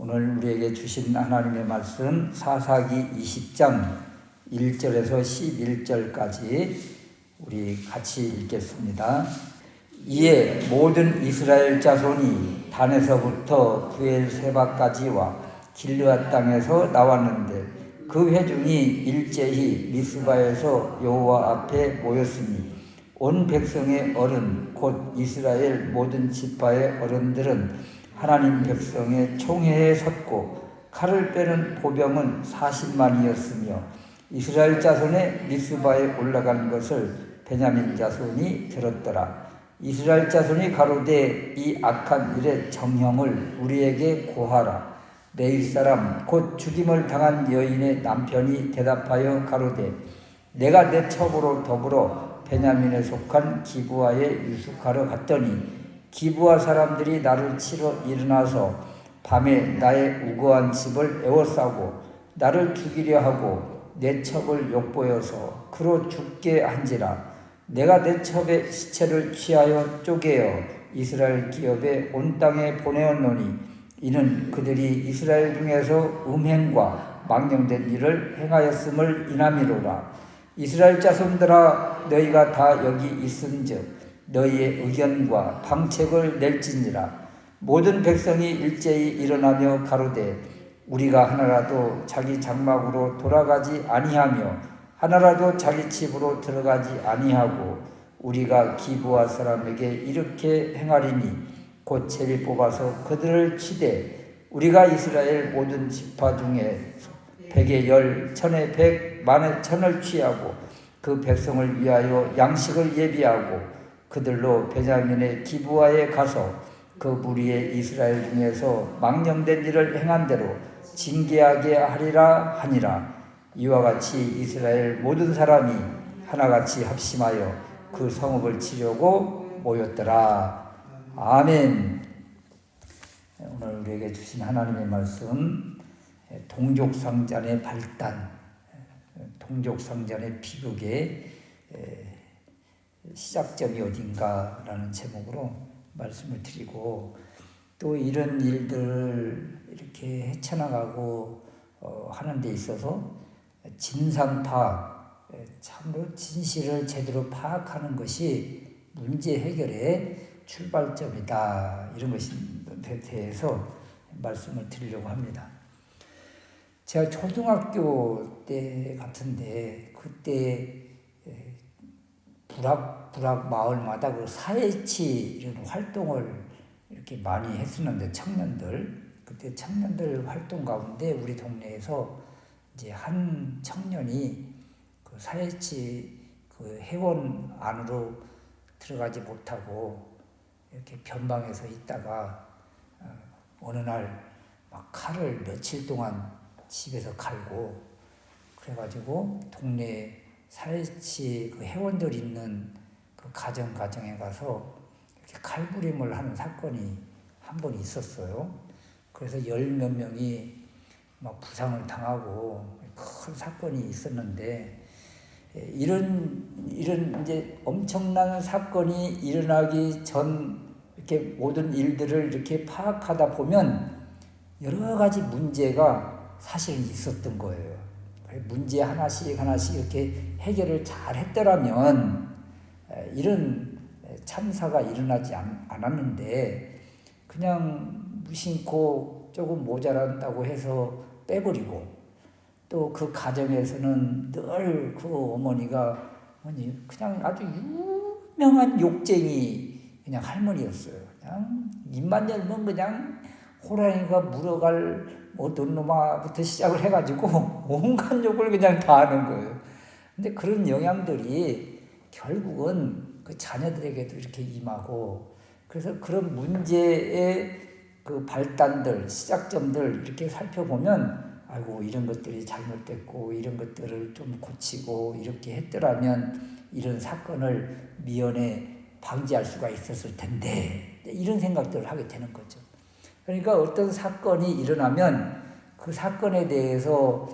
오늘 우리에게 주신 하나님의 말씀 사사기 20장 1절에서 11절까지 우리 같이 읽겠습니다. 이에 모든 이스라엘 자손이 단에서부터 브엘세바까지와 길르앗 땅에서 나왔는데 그 회중이 일제히 미스바에서 여호와 앞에 모였으니 온 백성의 어른 곧 이스라엘 모든 지파의 어른들은 하나님 백성의 총회에 섰고 칼을 빼는 보병은 40만이었으며 이스라엘 자손의 미스바에 올라간 것을 베냐민 자손이 들었더라. 이스라엘 자손이 가로되 이 악한 일의 정형을 우리에게 고하라. 메일 사람 곧 죽임을 당한 여인의 남편이 대답하여 가로되 내가 내 첩으로 더불어 베냐민에 속한 기브아에 유숙하러 갔더니 기브아 사람들이 나를 치러 일어나서 밤에 나의 우거한 집을 에워싸고 나를 죽이려 하고 내 첩을 욕보여서 그로 죽게 한지라. 내가 내 첩의 시체를 취하여 쪼개어 이스라엘 기업에 온 땅에 보내었노니 이는 그들이 이스라엘 중에서 음행과 망령된 일을 행하였음을 인함이로라. 이스라엘 자손들아 너희가 다 여기 있은즉 너희의 의견과 방책을 낼지니라. 모든 백성이 일제히 일어나며 가로되 우리가 하나라도 자기 장막으로 돌아가지 아니하며 하나라도 자기 집으로 들어가지 아니하고 우리가 기브아 사람에게 이렇게 행하리니 곧 채를 뽑아서 그들을 치되 우리가 이스라엘 모든 지파 중에 100에 10, 1000에 100, 만에 1000을 취하고 그 백성을 위하여 양식을 예비하고 그들로 베냐민의 기브아에 가서 그 무리의 이스라엘 중에서 망령된 일을 행한 대로 징계하게 하리라 하니라. 이와 같이 이스라엘 모든 사람이 하나같이 합심하여 그 성읍을 치려고 모였더라. 아멘. 오늘 우리에게 주신 하나님의 말씀 동족상잔의 발단, 동족상잔의 비극의 시작점이 어딘가라는 제목으로 말씀을 드리고 또 이런 일들을 이렇게 헤쳐나가고 하는 데 있어서 진상 파악, 참으로 진실을 제대로 파악하는 것이 문제 해결의 출발점이다. 이런 것에 대해서 말씀을 드리려고 합니다. 제가 초등학교 때 같은데 그때 부락 마을마다 그 사회치 이런 활동을 이렇게 많이 했었는데 그때 청년들 활동 가운데 우리 동네에서 이제 한 청년이 그 사회치 그 회원 안으로 들어가지 못하고 이렇게 변방에서 있다가 어느 날 막 칼을 며칠 동안 집에서 갈고 그래가지고 동네 사회치 그 회원들 있는 그 가정에 가서 이렇게 칼부림을 하는 사건이 한 번 있었어요. 그래서 10몇 명이 막 부상을 당하고 큰 사건이 있었는데 이런 이제 엄청난 사건이 일어나기 전 이렇게 모든 일들을 이렇게 파악하다 보면 여러 가지 문제가 사실은 있었던 거예요. 문제 하나씩 이렇게 해결을 잘 했더라면 이런 참사가 일어나지 않았는데 그냥 무심코 조금 모자란다고 해서 빼버리고 또 그 가정에서는 늘 그 어머니가 그냥 아주 유명한 욕쟁이 그냥 할머니였어요. 그냥 입만 열면 그냥 호랑이가 물어갈 어떤 놈아부터 시작을 해가지고 온갖 욕을 그냥 다 하는 거예요. 근데 그런 영향들이 결국은 그 자녀들에게도 이렇게 임하고 그래서 그런 문제의 그 발단들, 시작점들 이렇게 살펴보면 아이고 이런 것들이 잘못됐고 이런 것들을 좀 고치고 이렇게 했더라면 이런 사건을 미연에 방지할 수가 있었을 텐데 이런 생각들을 하게 되는 거죠. 그러니까 어떤 사건이 일어나면 그 사건에 대해서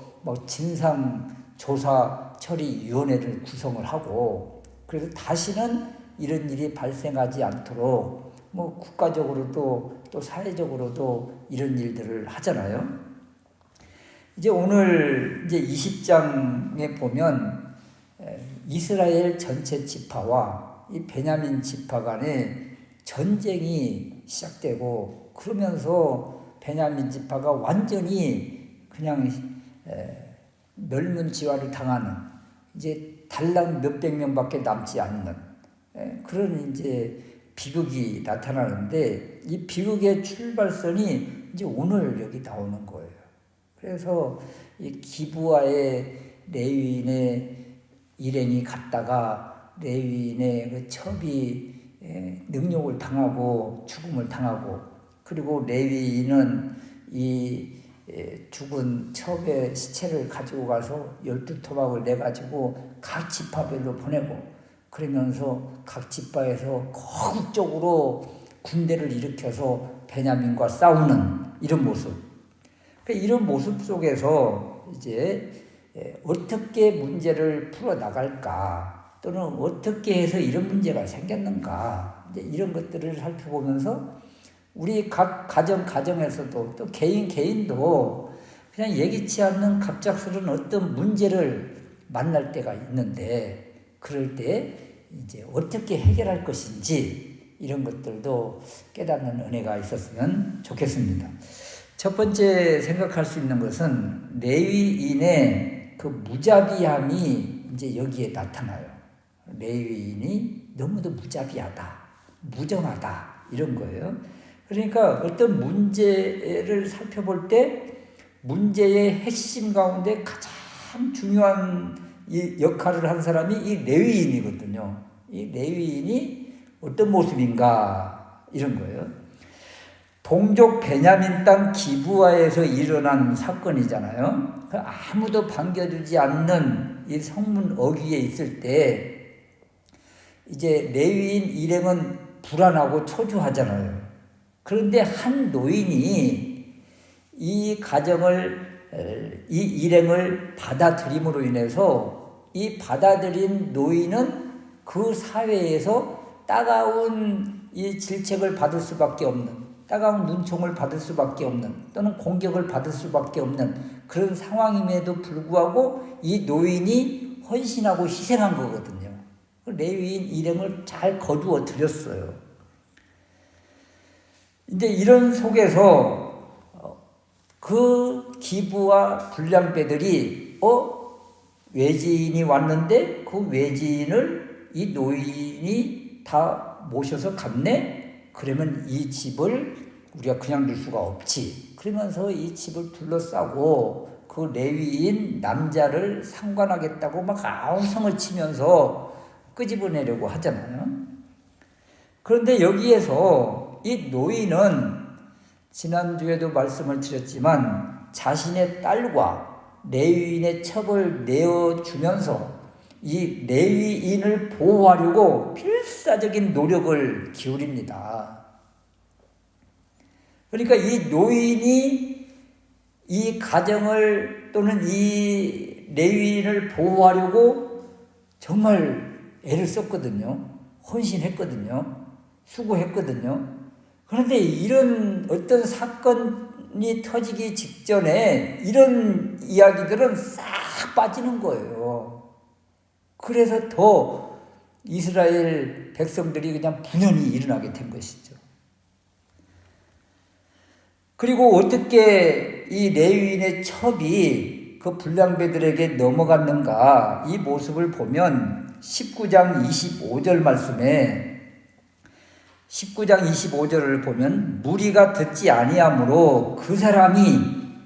진상조사처리위원회를 구성을 하고 그래서 다시는 이런 일이 발생하지 않도록 뭐 국가적으로도 또 사회적으로도 이런 일들을 하잖아요. 이제 오늘 이제 20장에 보면 이스라엘 전체 지파와 이 베냐민 지파 간에 전쟁이 시작되고, 그러면서 베냐민 지파가 완전히 그냥 멸문지화를 당하는, 이제 달랑 몇백 명밖에 남지 않는 그런 이제 비극이 나타나는데, 이 비극의 출발선이 이제 오늘 여기 나오는 거예요. 그래서 이 기브아의 레위인의 일행이 갔다가 레위인의 그 첩이 능욕을 당하고 죽음을 당하고, 그리고 레위인은 이 죽은 첩의 시체를 가지고 가서 12토막을 내가지고 각 지파별로 보내고, 그러면서 각 지파에서 거국적으로 군대를 일으켜서 베냐민과 싸우는 이런 모습. 이런 모습 속에서 이제 어떻게 문제를 풀어나갈까, 또는 어떻게 해서 이런 문제가 생겼는가, 이제 이런 것들을 살펴보면서 우리 각 가정에서도 또 개인도 그냥 예기치 않는 갑작스러운 어떤 문제를 만날 때가 있는데, 그럴 때 이제 어떻게 해결할 것인지 이런 것들도 깨닫는 은혜가 있었으면 좋겠습니다. 첫 번째 생각할 수 있는 것은 레위인의 그 무자비함이 이제 여기에 나타나요. 레위인이 너무도 무자비하다, 무정하다, 이런 거예요. 그러니까 어떤 문제를 살펴볼 때 문제의 핵심 가운데 가장 중요한 이 역할을 한 사람이 이 레위인이거든요. 이 레위인이 어떤 모습인가, 이런 거예요. 동족 베냐민 땅 기브아에서 일어난 사건이잖아요. 아무도 반겨주지 않는 이 성문 어귀에 있을 때 이제 레위인 일행은 불안하고 초조하잖아요. 그런데 한 노인이 이 일행을 받아들임으로 인해서 이 받아들인 노인은 그 사회에서 따가운 이 질책을 받을 수밖에 없는, 따가운 눈총을 받을 수밖에 없는, 또는 공격을 받을 수밖에 없는 그런 상황임에도 불구하고 이 노인이 헌신하고 희생한 거거든요. 레위인 일행을 잘 거두어 드렸어요. 이제 이런 속에서 그 기브와 불량배들이 외지인이 왔는데 그 외지인을 이 노인이 다 모셔서 갔네? 그러면 이 집을 우리가 그냥 둘 수가 없지. 그러면서 이 집을 둘러싸고 그 레위인 남자를 상관하겠다고 막 아우성을 치면서 끄집어내려고 하잖아요. 그런데 여기에서 이 노인은 지난주에도 말씀을 드렸지만 자신의 딸과 레위인의 첩을 내어주면서 이 레위인을 보호하려고 필사적인 노력을 기울입니다. 그러니까 이 노인이 이 가정을 또는 이 레위인을 보호하려고 정말 애를 썼거든요. 헌신했거든요. 수고했거든요. 그런데 이런 어떤 사건이 터지기 직전에 이런 이야기들은 싹 빠지는 거예요. 그래서 더 이스라엘 백성들이 그냥 분연히 일어나게 된 것이죠. 그리고 어떻게 이 레위인의 첩이 그 불량배들에게 넘어갔는가, 이 모습을 보면 19장 25절 말씀에 19장 25절을 보면 무리가 듣지 아니하므로 그 사람이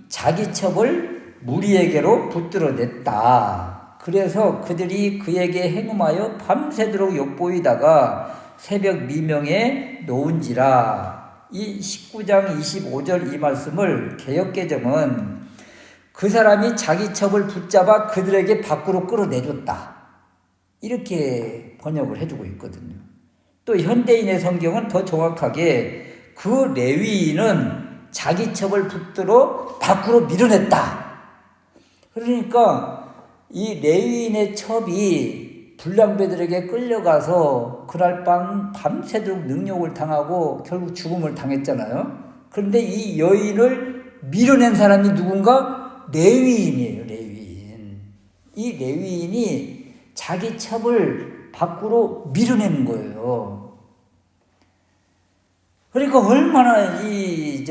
자기 첩을 무리에게로 붙들어냈다. 그래서 그들이 그에게 행음하여 밤새도록 욕보이다가 새벽 미명에 놓은지라. 이 19장 25절 이 말씀을 개역개정은 그 사람이 자기 첩을 붙잡아 그들에게 밖으로 끌어내줬다, 이렇게 번역을 해주고 있거든요. 또 현대인의 성경은 더 정확하게 그 레위인은 자기 첩을 붙들어 밖으로 밀어냈다. 그러니까 이 레위인의 첩이 불량배들에게 끌려가서 그날 밤새도록 능욕을 당하고 결국 죽음을 당했잖아요. 그런데 이 여인을 밀어낸 사람이 누군가? 레위인이에요. 레위인. 이 레위인이 자기 첩을 밖으로 밀어내는 거예요. 그러니까 얼마나 이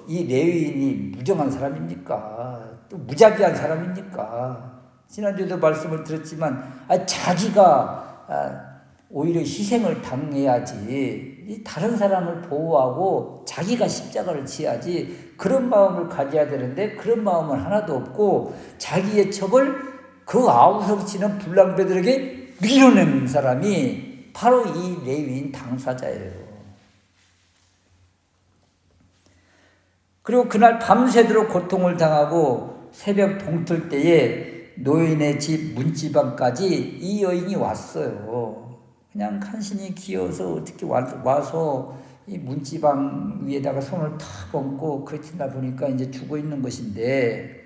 레위인이 무정한 사람입니까? 또 무자비한 사람입니까? 지난주에도 말씀을 드렸지만 자기가 오히려 희생을 당해야지, 다른 사람을 보호하고 자기가 십자가를 지야지, 그런 마음을 가져야 되는데 그런 마음은 하나도 없고 자기의 첩을 그 아우성치는 불량배들에게 밀어내는 사람이 바로 이 레위인 당사자예요. 그리고 그날 밤새도록 고통을 당하고 새벽 동틀 때에 노인의 집 문지방까지 이 여인이 왔어요. 그냥 간신히 기어서 어떻게 와서 이 문지방 위에다가 손을 탁 얹고 그렇다 보니까 이제 죽어 있는 것인데,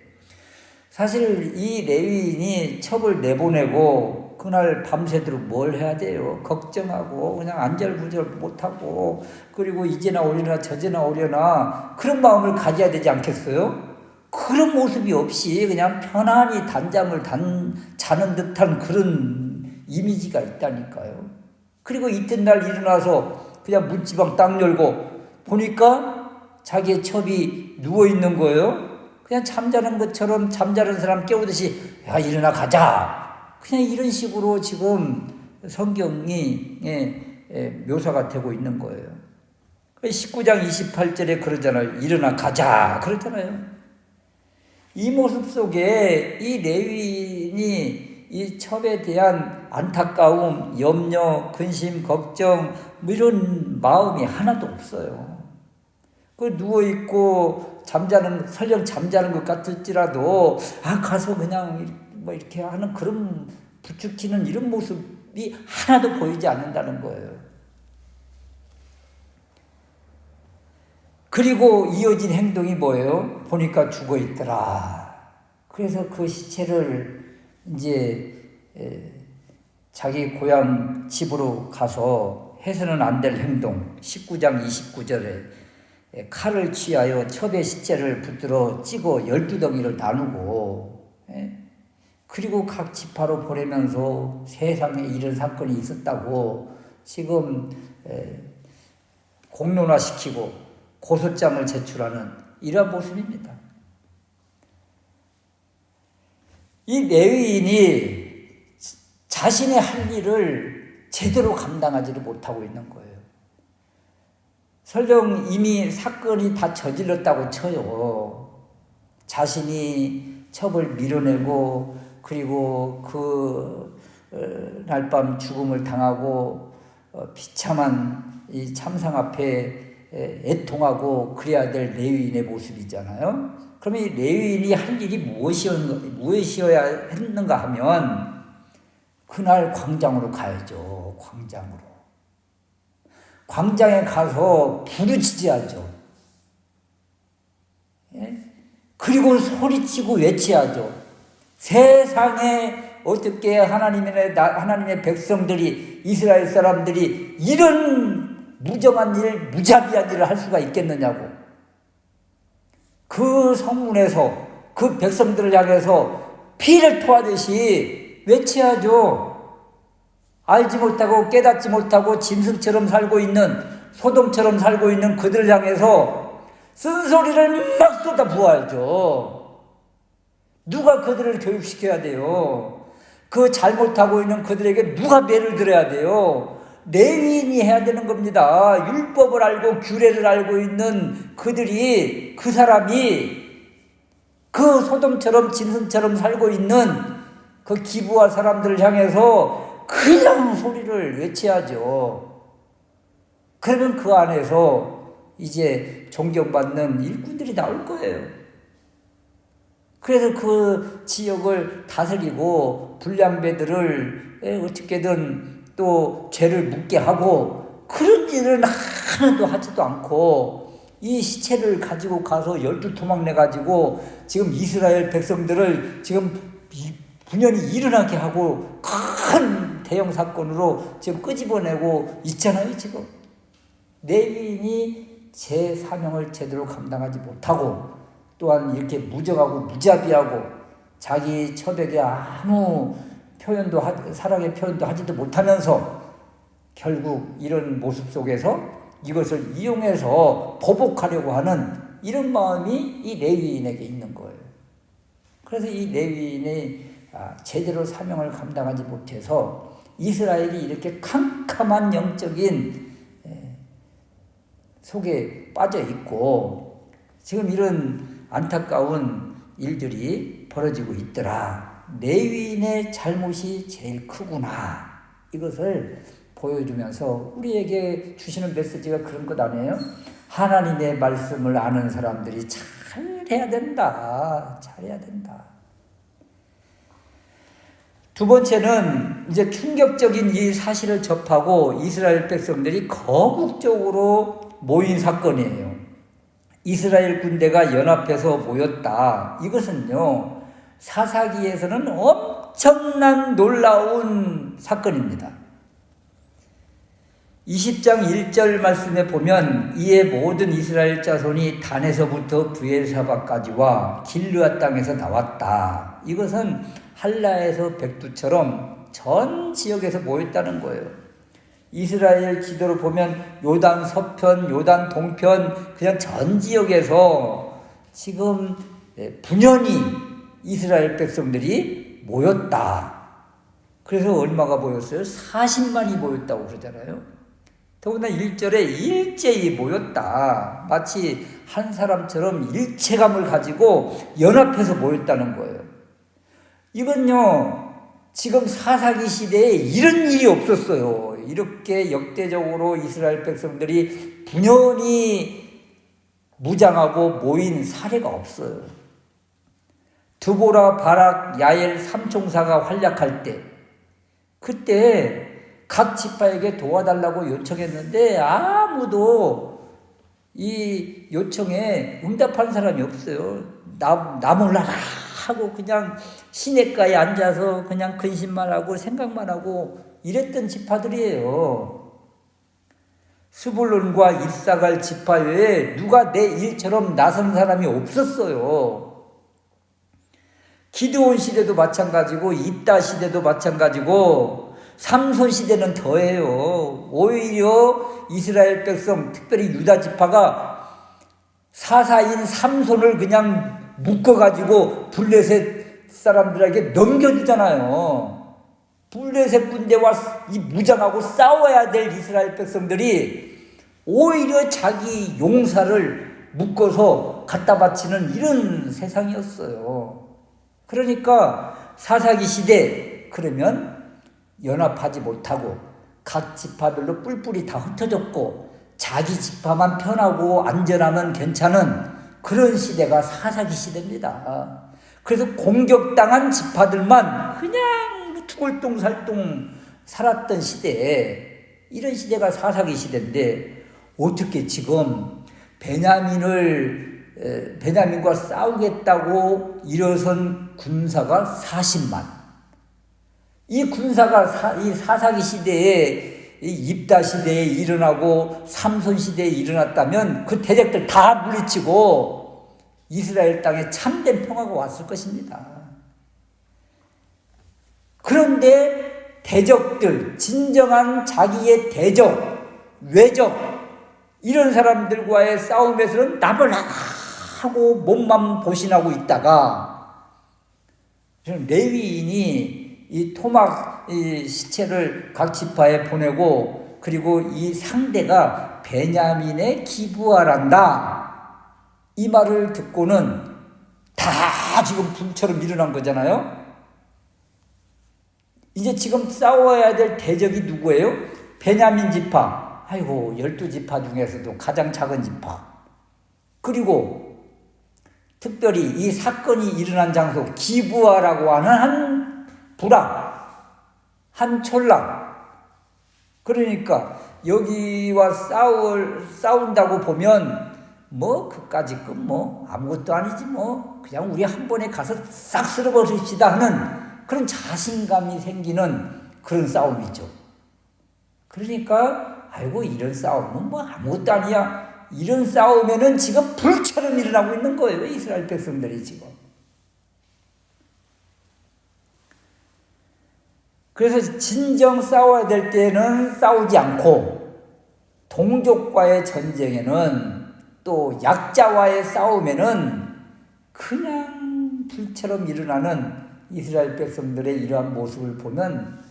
사실 이 레위인이 첩을 내보내고 그날 밤새도록 뭘 해야 돼요? 걱정하고 그냥 안절부절 못하고, 그리고 이제나 오려나 저제나 오려나 그런 마음을 가져야 되지 않겠어요? 그런 모습이 없이 그냥 편안히 단잠을 자는 듯한 그런 이미지가 있다니까요. 그리고 이튿날 일어나서 그냥 문지방 딱 열고 보니까 자기의 첩이 누워있는 거예요. 그냥 잠자는 것처럼, 잠자는 사람 깨우듯이 야 일어나 가자, 그냥 이런 식으로 지금 성경이 묘사가 되고 있는 거예요. 19장 28절에 그러잖아요. 일어나 가자 그러잖아요. 이 모습 속에 이 레위인이 이 첩에 대한 안타까움, 염려, 근심, 걱정 이런 마음이 하나도 없어요. 그 누워있고 설령 잠자는 것 같을지라도 가서 그냥 뭐 이렇게 하는 그런 부추기는 이런 모습이 하나도 보이지 않는다는 거예요. 그리고 이어진 행동이 뭐예요? 보니까 죽어 있더라. 그래서 그 시체를 이제 자기 고향 집으로 가서 해서는 안 될 행동, 19장 29절에 칼을 취하여 첩의 시체를 붙들어 찌고 12덩이를 나누고, 그리고 각 지파로 보내면서 세상에 이런 사건이 있었다고 지금 공론화시키고 고소장을 제출하는 이러한 모습입니다. 이 레위인이 자신의 할 일을 제대로 감당하지를 못하고 있는 거예요. 설령 이미 사건이 다 저질렀다고 쳐요. 자신이 첩을 밀어내고 그리고 그 날밤 죽음을 당하고 비참한 이 참상 앞에 애통하고 그래야 될 레위인의 모습이잖아요. 그러면 이 레위인이 할 일이 무엇이어야 했는가 하면 그날 광장으로 가야죠. 광장에 가서 부르짖어야죠. 그리고 소리치고 외쳐야죠. 세상에 어떻게 하나님의 백성들이, 이스라엘 사람들이 이런 무정한 일, 무자비한 일을 할 수가 있겠느냐고. 그 성문에서 그 백성들을 향해서 피를 토하듯이 외쳐야죠. 알지 못하고 깨닫지 못하고 짐승처럼 살고 있는, 소돔처럼 살고 있는 그들을 향해서 쓴소리를 막 쏟아부어야죠. 누가 그들을 교육시켜야 돼요? 그 잘못하고 있는 그들에게 누가 매를 들어야 돼요? 레위인이 해야 되는 겁니다. 율법을 알고 규례를 알고 있는 그들이, 그 사람이 그 소돔처럼 짐승처럼 살고 있는 그 기부와 사람들을 향해서 그냥 소리를 외쳐야죠. 그러면 그 안에서 이제 존경받는 일꾼들이 나올 거예요. 그래서 그 지역을 다스리고 불량배들을 어떻게든 또 죄를 묻게 하고, 그런 일은 하나도 하지도 않고 이 시체를 가지고 가서 12토막 내가지고 지금 이스라엘 백성들을 지금 분연히 일어나게 하고 큰 대형 사건으로 지금 끄집어내고 있잖아요, 지금. 레위인이 제 사명을 제대로 감당하지 못하고 또한 이렇게 무정하고 무자비하고 자기 처백에 아무 사랑의 표현도 하지도 못하면서 결국 이런 모습 속에서 이것을 이용해서 보복하려고 하는 이런 마음이 이 레위인에게 있는 거예요. 그래서 이 레위인이 제대로 사명을 감당하지 못해서 이스라엘이 이렇게 캄캄한 영적인 속에 빠져 있고 지금 이런 안타까운 일들이 벌어지고 있더라. 레위인의 잘못이 제일 크구나. 이것을 보여주면서 우리에게 주시는 메시지가 그런 것 아니에요? 하나님의 말씀을 아는 사람들이 잘해야 된다. 잘해야 된다. 두 번째는 이제 충격적인 이 사실을 접하고 이스라엘 백성들이 거국적으로 모인 사건이에요. 이스라엘 군대가 연합해서 모였다. 이것은요, 사사기에서는 엄청난 놀라운 사건입니다. 20장 1절 말씀에 보면 이에 모든 이스라엘 자손이 단에서부터 브엘사바까지와 길르앗 땅에서 나왔다. 이것은 할라에서 백두처럼 전 지역에서 모였다는 거예요. 이스라엘 지도로 보면 요단 서편, 요단 동편 그냥 전 지역에서 지금 분연히 이스라엘 백성들이 모였다. 그래서 얼마가 모였어요? 40만이 모였다고 그러잖아요. 더구나 1절에 일제히 모였다. 마치 한 사람처럼 일체감을 가지고 연합해서 모였다는 거예요. 이건요, 지금 사사기 시대에 이런 일이 없었어요. 이렇게 역대적으로 이스라엘 백성들이 분연히 무장하고 모인 사례가 없어요. 드보라, 바락, 야엘 삼총사가 활약할 때, 그때 각 지파에게 도와달라고 요청했는데 아무도 이 요청에 응답한 사람이 없어요. 나 몰라라 하고 그냥 시냇가에 앉아서 그냥 근심만 하고 생각만 하고 이랬던 지파들이에요. 스불론과 이사갈 지파 외에 누가 내 일처럼 나선 사람이 없었어요. 기드온 시대도 마찬가지고 입다 시대도 마찬가지고 삼손 시대는 더해요. 오히려 이스라엘 백성, 특별히 유다 지파가 사사인 삼손을 그냥 묶어가지고 블레셋 사람들에게 넘겨주잖아요. 블레셋 군대와 이 무장하고 싸워야 될 이스라엘 백성들이 오히려 자기 용사를 묶어서 갖다 바치는 이런 세상이었어요. 그러니까 사사기 시대 그러면 연합하지 못하고 각 지파별로 뿔뿔이 다 흩어졌고 자기 지파만 편하고 안전하면 괜찮은 그런 시대가 사사기 시대입니다. 그래서 공격당한 지파들만 그냥 투골동살동 살았던 시대에 이런 시대가 사사기 시대인데 어떻게 지금 베냐민과 싸우겠다고 일어선 군사가 40만. 이 군사가 이 사사기 시대에 이 입다 시대에 일어나고 삼손 시대에 일어났다면 그 대적들 다 물리치고 이스라엘 땅에 참된 평화가 왔을 것입니다. 그런데 대적들, 진정한 자기의 대적, 외적 이런 사람들과의 싸움에서는 나불나하고 몸만 보신하고 있다가 레위인이 이 토막 시체를 각 지파에 보내고 그리고 이 상대가 베냐민의 기브아란다. 이 말을 듣고는 다 지금 불처럼 일어난 거잖아요. 이제 지금 싸워야 될 대적이 누구예요? 베냐민 지파. 아이고 12지파 중에서도 가장 작은 지파. 그리고 특별히 이 사건이 일어난 장소 기브아라고 하는 한 부랑, 한 촌랑. 그러니까 여기와 싸운다고 보면 그까짓 건 아무것도 아니지 그냥 우리 한 번에 가서 싹 쓸어버립시다 하는 그런 자신감이 생기는 그런 싸움이죠. 그러니까 아이고 이런 싸움은 뭐 아무것도 아니야. 이런 싸움에는 지금 불처럼 일어나고 있는 거예요. 이스라엘 백성들이 지금. 그래서 진정 싸워야 될 때는 싸우지 않고 동족과의 전쟁에는 또 약자와의 싸움에는 그냥 불처럼 일어나는 이스라엘 백성들의 이러한 모습을 보면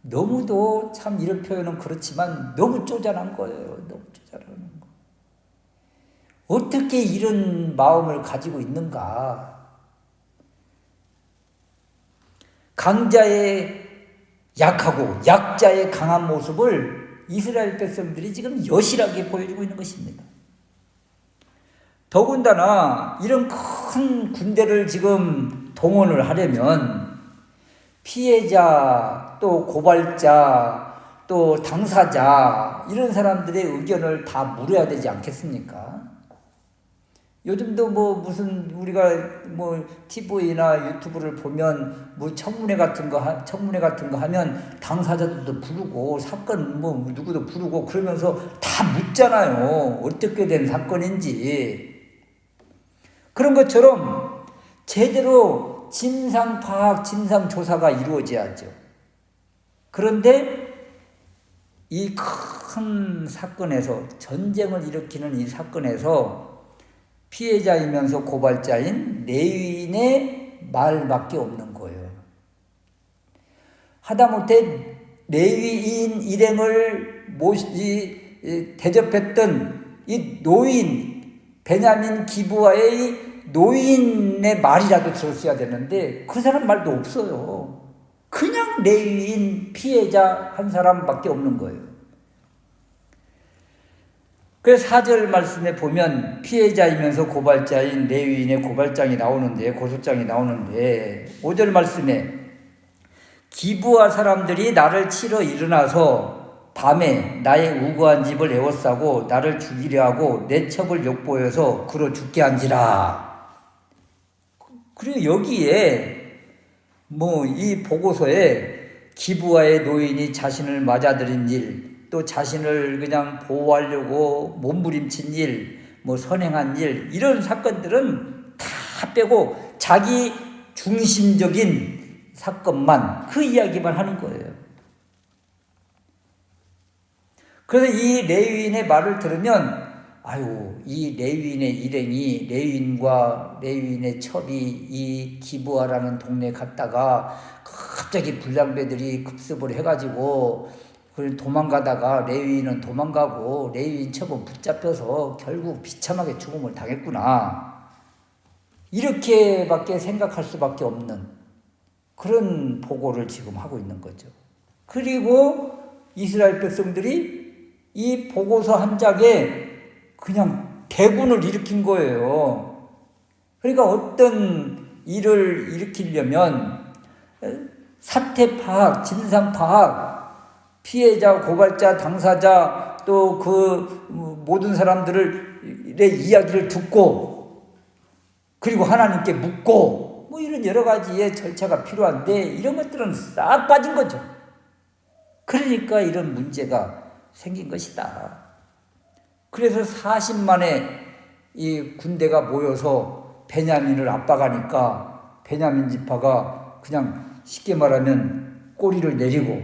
너무도 참 이런 표현은 그렇지만 너무 쪼잔한 거예요. 너무 쪼잔한 거. 어떻게 이런 마음을 가지고 있는가? 강자의 약하고 약자의 강한 모습을 이스라엘 백성들이 지금 여실하게 보여주고 있는 것입니다. 더군다나 이런 큰 군대를 지금 동원을 하려면 피해자, 또 고발자, 또 당사자 이런 사람들의 의견을 다 물어야 되지 않겠습니까? 요즘도 뭐 무슨 우리가 뭐 TV나 유튜브를 보면 뭐 청문회 같은 거 하면 당사자들도 부르고 사건 뭐 누구도 부르고 그러면서 다 묻잖아요. 어떻게 된 사건인지. 그런 것처럼 제대로 진상 파악, 진상 조사가 이루어져야죠. 그런데 이 큰 사건에서 전쟁을 일으키는 이 사건에서 피해자이면서 고발자인 레위인의 말밖에 없는 거예요. 하다못해 레위인 일행을 대접했던 이 노인 베냐민 기브아의 노인의 말이라도 들었어야 되는데 그 사람 말도 없어요. 그냥 레위인 피해자 한 사람밖에 없는 거예요. 그래서 4절 말씀에 보면 피해자이면서 고발자인 레위인의 고발장이 나오는데 고소장이 나오는데 5절 말씀에 기브아 사람들이 나를 치러 일어나서 밤에 나의 우거한 집을 에워싸고 나를 죽이려 하고 내 첩을 욕보여서 그로 죽게 한지라. 그리고 여기에 뭐 이 보고서에 기브아의 노인이 자신을 맞아들인 일, 또 자신을 그냥 보호하려고 몸부림친 일, 뭐 선행한 일, 이런 사건들은 다 빼고 자기 중심적인 사건만, 그 이야기만 하는 거예요. 그래서 이 레위인의 말을 들으면 아유, 이 레위인의 일행이 레위인과 레위인의 첩이 이 기브아라는 동네에 갔다가 갑자기 불량배들이 급습을 해가지고 도망가다가 레위인은 도망가고 레위인 첩은 붙잡혀서 결국 비참하게 죽음을 당했구나. 이렇게밖에 생각할 수밖에 없는 그런 보고를 지금 하고 있는 거죠. 그리고 이스라엘 백성들이 이 보고서 한 장에 그냥 대군을 일으킨 거예요. 그러니까 어떤 일을 일으키려면 사태 파악, 진상 파악, 피해자, 고발자, 당사자, 또 그 모든 사람들의 이야기를 듣고 그리고 하나님께 묻고 뭐 이런 여러 가지의 절차가 필요한데 이런 것들은 싹 빠진 거죠. 그러니까 이런 문제가 생긴 것이다. 그래서 40만의 이 군대가 모여서 베냐민을 압박하니까 베냐민 지파가 그냥 쉽게 말하면 꼬리를 내리고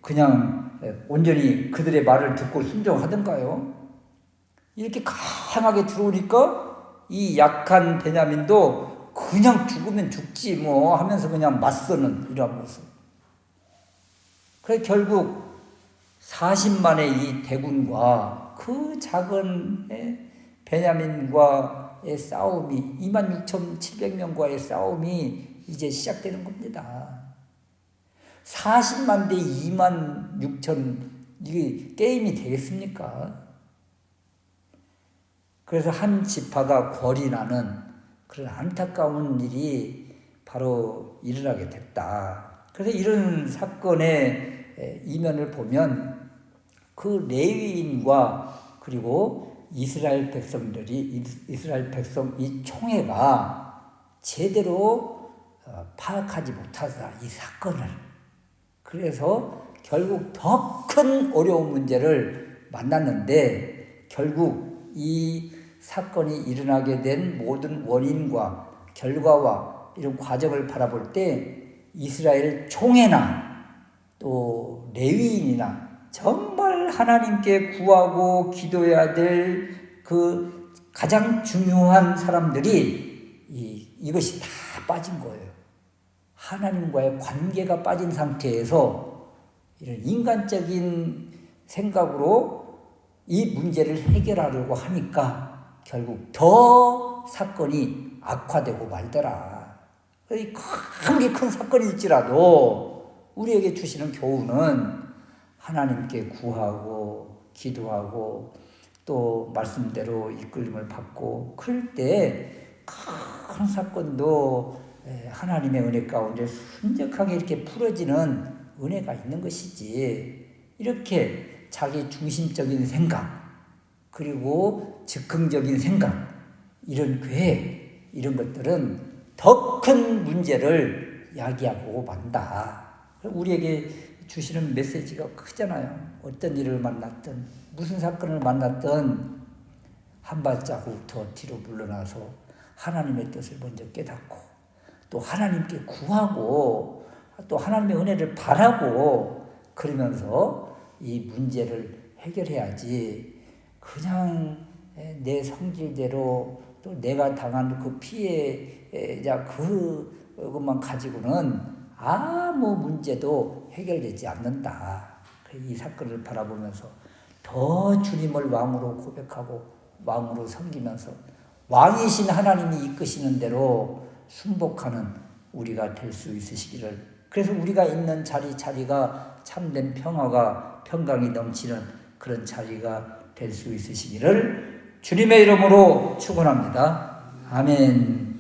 그냥 온전히 그들의 말을 듣고 순종하던가요? 이렇게 강하게 들어오니까 이 약한 베냐민도 그냥 죽으면 죽지 뭐 하면서 그냥 맞서는 이런 모습. 그래서 결국 40만의 이 대군과 그 작은 베냐민과의 싸움이 26,700명과의 싸움이 이제 시작되는 겁니다. 40만 대 26,000 이게 게임이 되겠습니까? 그래서 한 지파가 골이 나는 그런 안타까운 일이 바로 일어나게 됐다. 그래서 이런 사건의 이면을 보면 그 레위인과 그리고 이스라엘 백성들이 이스라엘 백성 이 총회가 제대로 파악하지 못하다 이 사건을. 그래서 결국 더 큰 어려운 문제를 만났는데 결국 이 사건이 일어나게 된 모든 원인과 결과와 이런 과정을 바라볼 때 이스라엘 총회나 또 레위인이나 정말 하나님께 구하고 기도해야 될 그 가장 중요한 사람들이 이것이 다 빠진 거예요. 하나님과의 관계가 빠진 상태에서 이런 인간적인 생각으로 이 문제를 해결하려고 하니까 결국 더 사건이 악화되고 말더라. 아무리 큰 사건일지라도 우리에게 주시는 교훈은 하나님께 구하고 기도하고 또 말씀대로 이끌림을 받고 그럴 때 큰 사건도 하나님의 은혜 가운데 순적하게 이렇게 풀어지는 은혜가 있는 것이지, 이렇게 자기 중심적인 생각 그리고 즉흥적인 생각, 이런 계획, 이런 것들은 더 큰 문제를 야기하고 만다. 우리에게 주시는 메시지가 크잖아요. 어떤 일을 만났든 무슨 사건을 만났든 한 발자국 더 뒤로 물러나서 하나님의 뜻을 먼저 깨닫고 또 하나님께 구하고 또 하나님의 은혜를 바라고 그러면서 이 문제를 해결해야지, 그냥 내 성질대로 또 내가 당한 그 피해자 그것만 가지고는 아무 문제도 해결되지 않는다. 이 사건을 바라보면서 더 주님을 왕으로 고백하고 왕으로 섬기면서 왕이신 하나님이 이끄시는 대로 순복하는 우리가 될 수 있으시기를, 그래서 우리가 있는 자리가 참된 평화가 평강이 넘치는 그런 자리가 될 수 있으시기를 주님의 이름으로 축원합니다. 아멘.